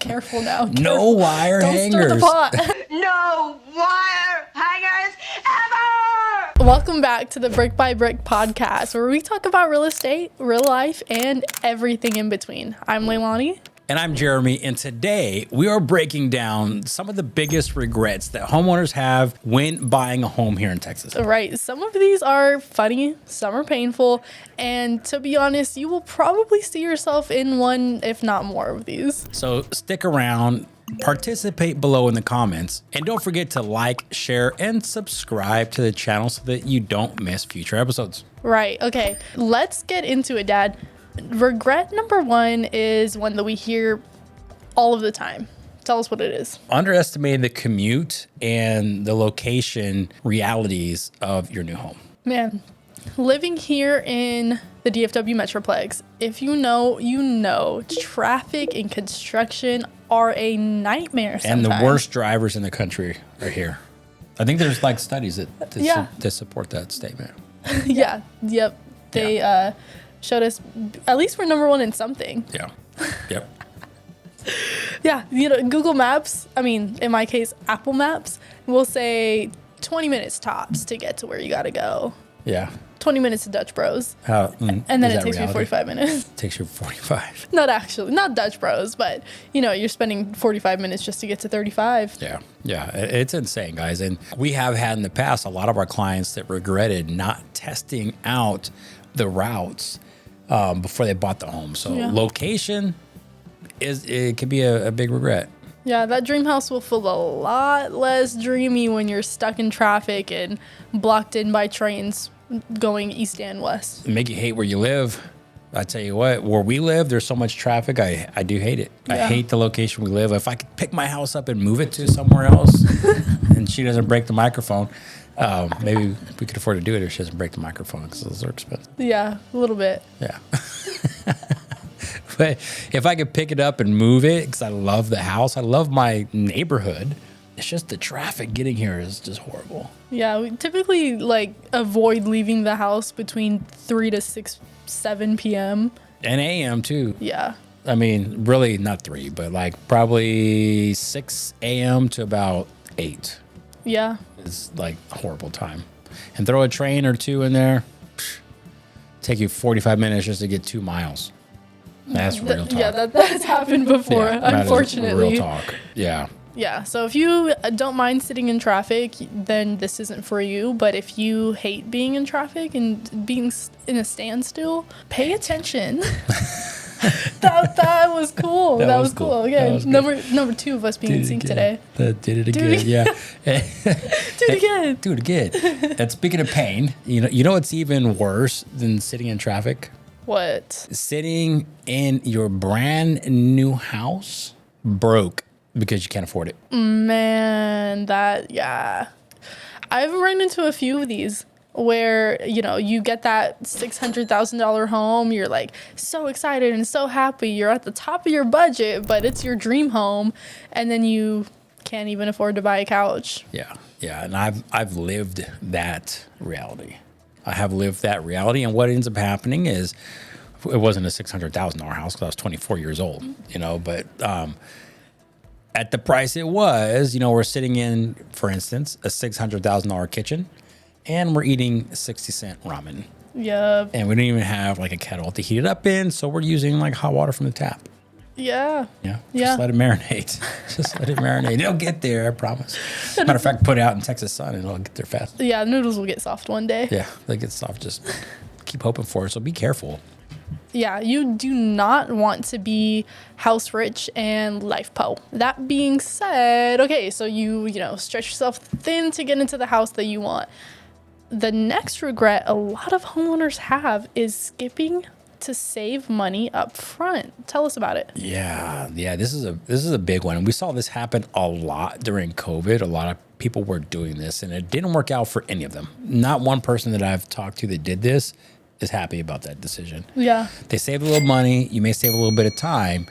Careful now. No wire Don't hangers. stir the pot. No wire hangers ever! Welcome back to the Brick by Brick podcast, where we talk about real estate, real life, and everything in between. I'm Leilani. And I'm Jeremy, and today we are breaking down some of the biggest regrets that homeowners have when buying a home here in Texas. Right. Some of these are funny, some are painful, and to be honest, you will probably see yourself in one, if not more of these. So stick around, participate below in the comments, and don't forget to like, share, and subscribe to the channel so that you don't miss future episodes. Right. Okay. Let's get into it, Dad. Regret number one is one that we hear all of the time. Tell us what it is. Underestimating the commute and the location realities of your new home. Man, living here in the DFW Metroplex, if you know, traffic and construction are a nightmare sometimes. And the worst drivers in the country are here. I think there's like studies that support that statement. Yeah. Yep. They showed us, at least we're number one in something. Yeah. Yep. Yeah. Google Maps, in my case, Apple Maps, will say 20 minutes tops to get to where you got to go. Yeah. 20 minutes to Dutch Bros. And then it takes me 45 minutes. It takes you 45. Not Dutch Bros, but you're spending 45 minutes just to get to 35. Yeah. It's insane, guys. And we have had in the past a lot of our clients that regretted not testing out the routes before they bought the home. So location it could be a big regret. Yeah, that dream house will feel a lot less dreamy when you're stuck in traffic and blocked in by trains going east and west. Make you hate where you live. I tell you what, where we live, there's so much traffic. I do hate it. Yeah. I hate the location we live. If I could pick my house up and move it to somewhere else and she doesn't break the microphone, maybe we could afford to do it if she doesn't break the microphone because those are expensive. Yeah, a little bit. Yeah. But if I could pick it up and move it, because I love the house, I love my neighborhood, it's just the traffic getting here is just horrible. Yeah, we typically avoid leaving the house between 3 to 7 p.m. And a.m. too. Yeah. Really not 3, but probably 6 a.m. to about 8. Yeah. It's a horrible time. And throw a train or two in there, take you 45 minutes just to get 2 miles. That's real talk. Yeah, that's happened before, unfortunately. Real talk. Yeah. Yeah, so if you don't mind sitting in traffic, then this isn't for you. But if you hate being in traffic and being in a standstill, pay attention. That was cool. That was cool. Okay, number 2 of us being in sync today. Did it again. Yeah. Do it again. Do it again. And speaking of pain, you know what's even worse than sitting in traffic? What? Sitting in your brand new house broke because you can't afford it. Man, I've run into a few of these where, you get that $600,000 home. You're so excited and so happy. You're at the top of your budget, but it's your dream home. And then you can't even afford to buy a couch. Yeah. And I've lived that reality. And what ends up happening is it wasn't a $600,000 house because I was 24 years old, but at the price it was, we're sitting in, for instance, a $600,000 kitchen and we're eating 60-cent ramen. Yep. And we don't even have a kettle to heat it up in. So we're using hot water from the tap. Yeah. Yeah. Just let it marinate. It'll get there, I promise. Matter of fact, put it out in Texas sun and it'll get there fast. Yeah, noodles will get soft one day. Yeah, they get soft. Just keep hoping for it. So be careful. Yeah, you do not want to be house rich and life po. That being said, okay, so you stretch yourself thin to get into the house that you want. The next regret a lot of homeowners have is skipping to save money up front. Tell us about it. Yeah. This is a big one. And we saw this happen a lot during COVID. A lot of people were doing this, and it didn't work out for any of them. Not one person that I've talked to that did this is happy about that decision. Yeah. They saved a little money. You may save a little bit of time,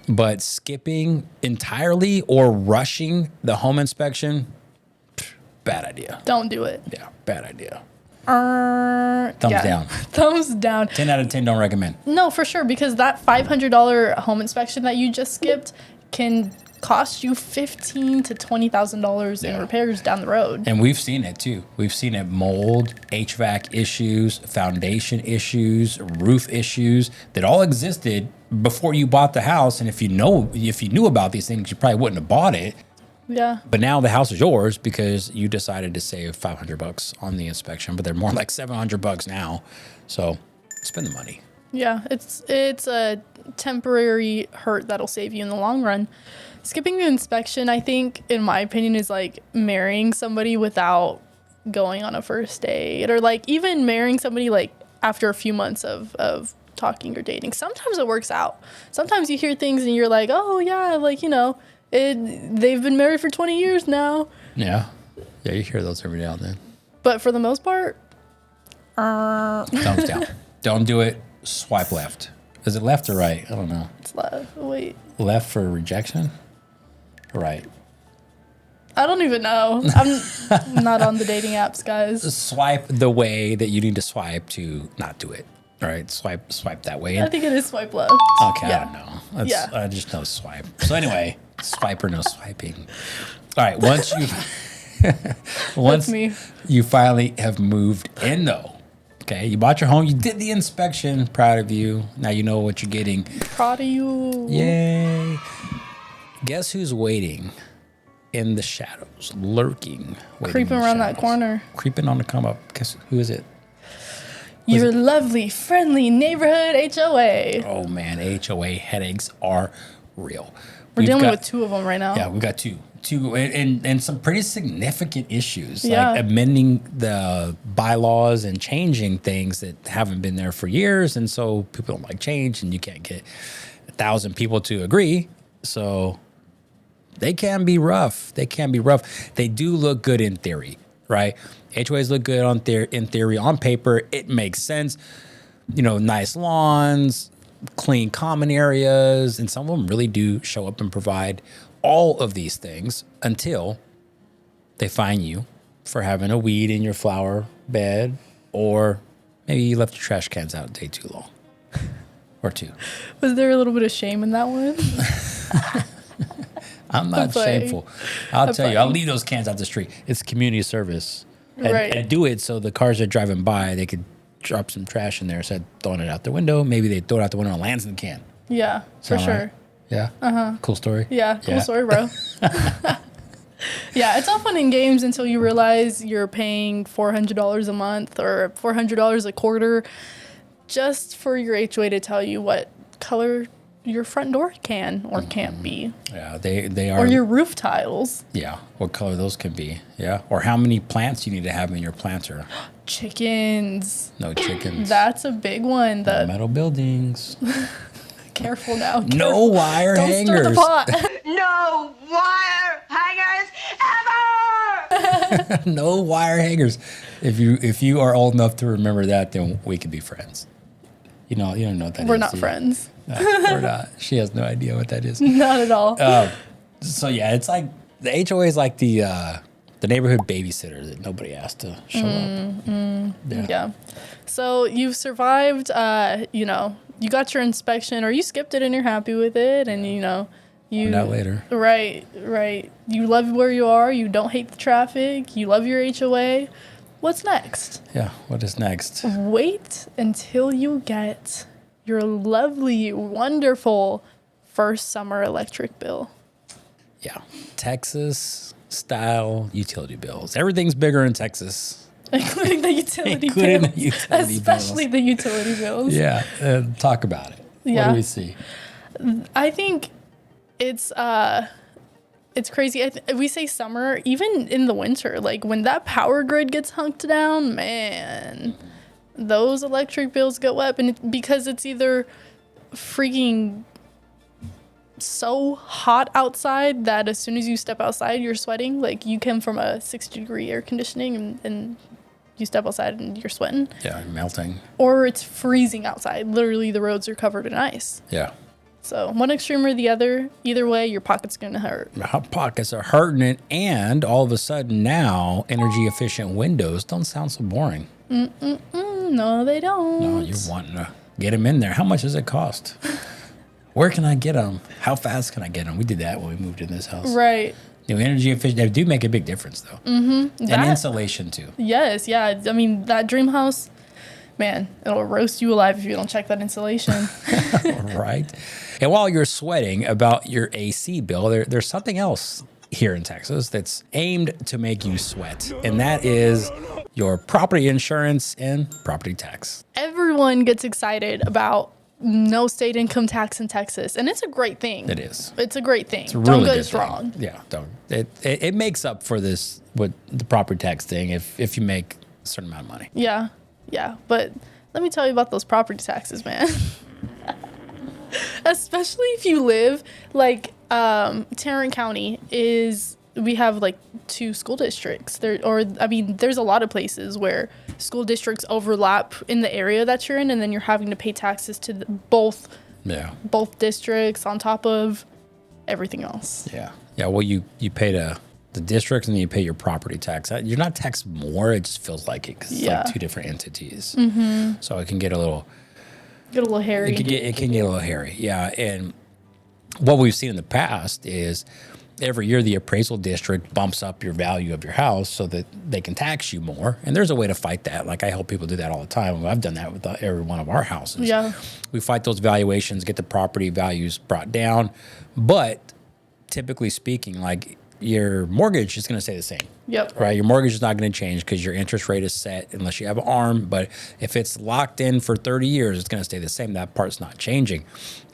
but skipping entirely or rushing the home inspection, bad idea. Don't do it. Yeah, bad idea. Thumbs down. Thumbs down. 10 out of 10 don't recommend. No, for sure, because that $500 home inspection that you just skipped can cost you $15,000 to $20,000 in repairs down the road. And we've seen it too. We've seen it mold, HVAC issues, foundation issues, roof issues that all existed before you bought the house. And if you knew about these things, you probably wouldn't have bought it. Yeah. But now the house is yours because you decided to save $500 on the inspection, but they're more like $700 now. So spend the money. Yeah, it's a temporary hurt that'll save you in the long run. Skipping the inspection, I think, in my opinion, is like marrying somebody without going on a first date, or like even marrying somebody like after a few months of talking or dating. Sometimes it works out. Sometimes you hear things and you're like, oh yeah, like, you know, they've been married for 20 years now. Yeah. Yeah, you hear those every now and then. But for the most part, thumbs down. Don't do it. Swipe left. Is it left or right? I don't know. it's left. Wait, Left for rejection? Right. I don't even know. I'm not on the dating apps, guys. Swipe the way that you need to swipe to not do it. All right, swipe that way. I think it is swipe left. Okay, Yeah. I don't know. Yeah. I just know swipe. So anyway, swipe or no swiping. All right, once me. you finally have moved in though. Okay, you bought your home, you did the inspection, proud of you. Now you know what you're getting. Proud of you. Yay. Guess who's waiting in the shadows, lurking, waiting Creeping in the around that shadows. corner. Creeping on the come up. Guess who is it? Your lovely, friendly neighborhood HOA. Oh man, HOA headaches are real. We're We've dealing got- with two of them right now. Yeah, we got two and some pretty significant issues, Yeah. like amending the bylaws and changing things that haven't been there for years, and so people don't like change, and you can't get 1,000 people to agree. So they can be rough. They do look good in theory, right? HOAs look good in theory. On paper, it makes sense. You know, nice lawns, clean common areas, and some of them really do show up and provide all of these things until they fine you for having a weed in your flower bed, or maybe you left your trash cans out day too long or two. Was there a little bit of shame in that one? I'm not playing. shameful. I'll tell you, I'll playing. leave those cans out the street. It's community service. And, Right. and do it so the cars that are driving by, they could drop some trash in there instead of throwing it out the window. Maybe they throw it out the window and lands in the can. Yeah, for Sound sure. right? Yeah. Cool story. Yeah, cool story, bro. Yeah, it's all fun and games until you realize you're paying $400 a month or $400 a quarter just for your HOA to tell you what color your front door can or can't be, Yeah, they are. or your roof tiles. Yeah, what color those can be. Yeah, or how many plants you need to have in your planter. Chickens. No chickens. That's a big one. The Metal buildings. careful now. No Careful. wire Don't hangers. stir the pot. No wire hangers ever! No wire hangers. If you are old enough to remember that, then we could be friends. You don't know what that is. We're not do you? friends. No, we're not. She has no idea what that is. Not at all. So yeah, it's like the HOA is like the neighborhood babysitter that nobody asked to show up. Yeah. So you've survived, you got your inspection or you skipped it and you're happy with it, and you Find out later. Right. You love where you are, you don't hate the traffic, you love your HOA. What's next? Yeah, what is next? Wait until you get your lovely, wonderful first summer electric bill. Yeah, Texas style utility bills. Everything's bigger in Texas. Including the utility Including the bills. utility Especially bills. the utility bills. Yeah, talk about it. What Yeah. do we see? I think it's crazy. We say summer, even in the winter, like when that power grid gets hunked down, man, those electric bills go up, and because it's either freaking so hot outside that as soon as you step outside, you're sweating. Like you come from a 60-degree air conditioning and you step outside and you're sweating. Yeah, melting. Or it's freezing outside. Literally, the roads are covered in ice. Yeah. So one extreme or the other, either way, your pocket's going to hurt. Our pockets are hurting it, and all of a sudden now, energy efficient windows don't sound so boring. No, they don't. No, you're wanting to get them in there. How much does it cost? Where can I get them? How fast can I get them? We did that when we moved in this house. Right. Energy efficient. They do make a big difference, though. Mm-hmm. And insulation, too. Yes, yeah. I mean, that dream house, man, it'll roast you alive if you don't check that insulation. Right. And while you're sweating about your AC bill, there's something else here in Texas that's aimed to make you sweat, and that is your property insurance and property tax. Everyone gets excited about no state income tax in Texas, and it's a great thing. It is. It's a great thing. It's a really don't get good us wrong. Yeah, don't. It makes up for this with the property tax thing if you make a certain amount of money. Yeah, yeah. But let me tell you about those property taxes, man. Especially if you live like Tarrant County we have like 2 school districts there's a lot of places where school districts overlap in the area that you're in, and then you're having to pay taxes to both districts on top of everything else. Yeah. Well, you pay the districts, and then you pay your property tax. You're not taxed more. It just feels like it, because it's like 2 different entities. Mm-hmm. So it can get a little hairy. It can get a little hairy. Yeah. And what we've seen in the past is every year the appraisal district bumps up your value of your house so that they can tax you more. And there's a way to fight that. Like, I help people do that all the time. I've done that with every one of our houses. Yeah. We fight those valuations, get the property values brought down. But typically speaking, like, your mortgage is going to stay the same. Yep. Right. Your mortgage is not going to change because your interest rate is set unless you have an ARM. But if it's locked in for 30 years, it's going to stay the same. That part's not changing.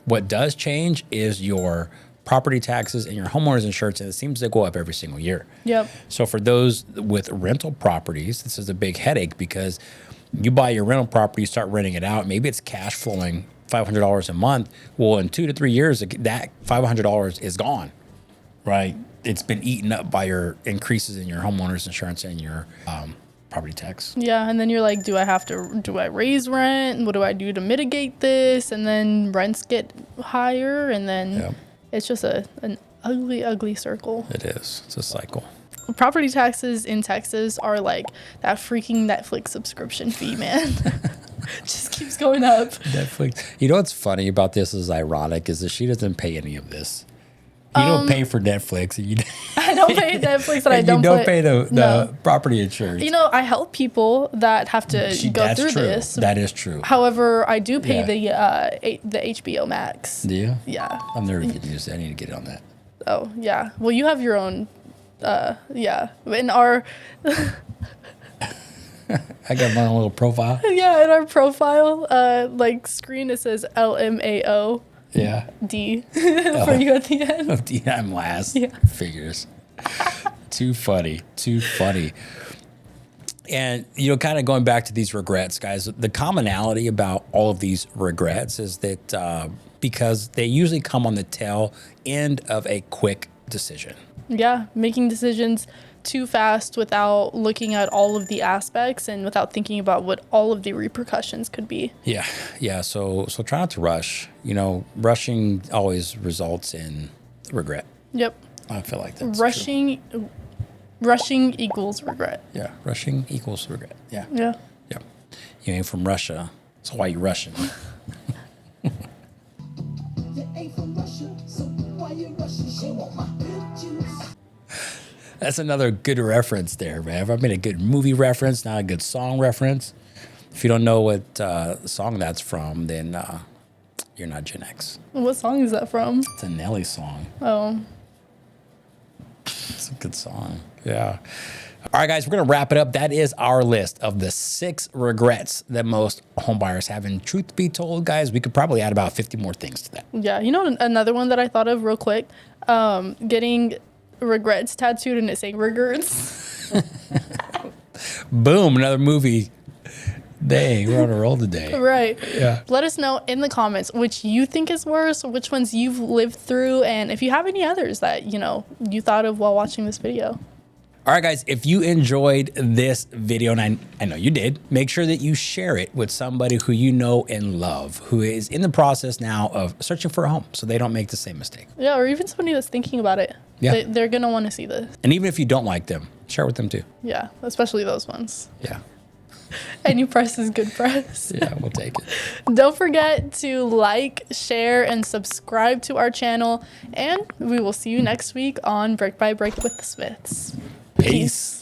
What does change is your property taxes and your homeowners insurance, and it seems to go up every single year. Yep. So for those with rental properties, this is a big headache, because you buy your rental property, you start renting it out. Maybe it's cash flowing $500 a month. Well, in 2 to 3 years, that $500 is gone. Right. It's been eaten up by your increases in your homeowners insurance and your property tax. Yeah, and then you're like, do I raise rent? What do I do to mitigate this? And then rents get higher, and then it's just an ugly, ugly circle. It is. It's a cycle. Property taxes in Texas are like that freaking Netflix subscription fee, man. Just keeps going up. Netflix. You know what's funny about this is ironic is that she doesn't pay any of this. You don't pay for Netflix. I don't pay Netflix, and I don't pay the property insurance. You know, I help people that have to go through this. That is true. However, I do pay the HBO Max. Do you? Yeah. I've never used it. I need to get on that. Oh, yeah. Well, you have your own. Yeah. In our. I got my own little profile. Yeah, in our profile, like screen, it says LMAO. Yeah. D for you at the end. Oh, D, I'm last. Yeah. Figures. Too funny. And, kind of going back to these regrets, guys, the commonality about all of these regrets is that because they usually come on the tail end of a quick decision. Yeah. Making decisions too fast without looking at all of the aspects and without thinking about what all of the repercussions could be. Yeah. So try not to rush. Rushing always results in regret. Yep. I feel like that's Rushing equals regret. Yeah. Rushing equals regret. Yeah. Yeah. Yeah. You ain't from Russia. So why you rushing? You ain't from Russia, so why you rushing? She want my good juice. That's another good reference there, man. If I made a good movie reference, not a good song reference. If you don't know what song that's from, then you're not Gen X. What song is that from? It's a Nelly song. Oh. It's a good song. Yeah. All right, guys, we're going to wrap it up. That is our list of the 6 regrets that most home buyers have. And truth be told, guys, we could probably add about 50 more things to that. Yeah. Another one that I thought of real quick, getting regrets tattooed and it saying regrets. Boom, another movie. Dang, we're on a roll today. Right. Yeah. Let us know in the comments which you think is worse, which ones you've lived through, and if you have any others that, you thought of while watching this video. All right, guys, if you enjoyed this video, and I know you did, make sure that you share it with somebody who you know and love, who is in the process now of searching for a home so they don't make the same mistake. Yeah, or even somebody that's thinking about it. Yeah. They're going to want to see this. And even if you don't like them, share with them too. Yeah, especially those ones. Yeah. Any press is good press. Yeah, we'll take it. Don't forget to like, share, and subscribe to our channel. And we will see you next week on Brick by Brick with the Smiths. Peace.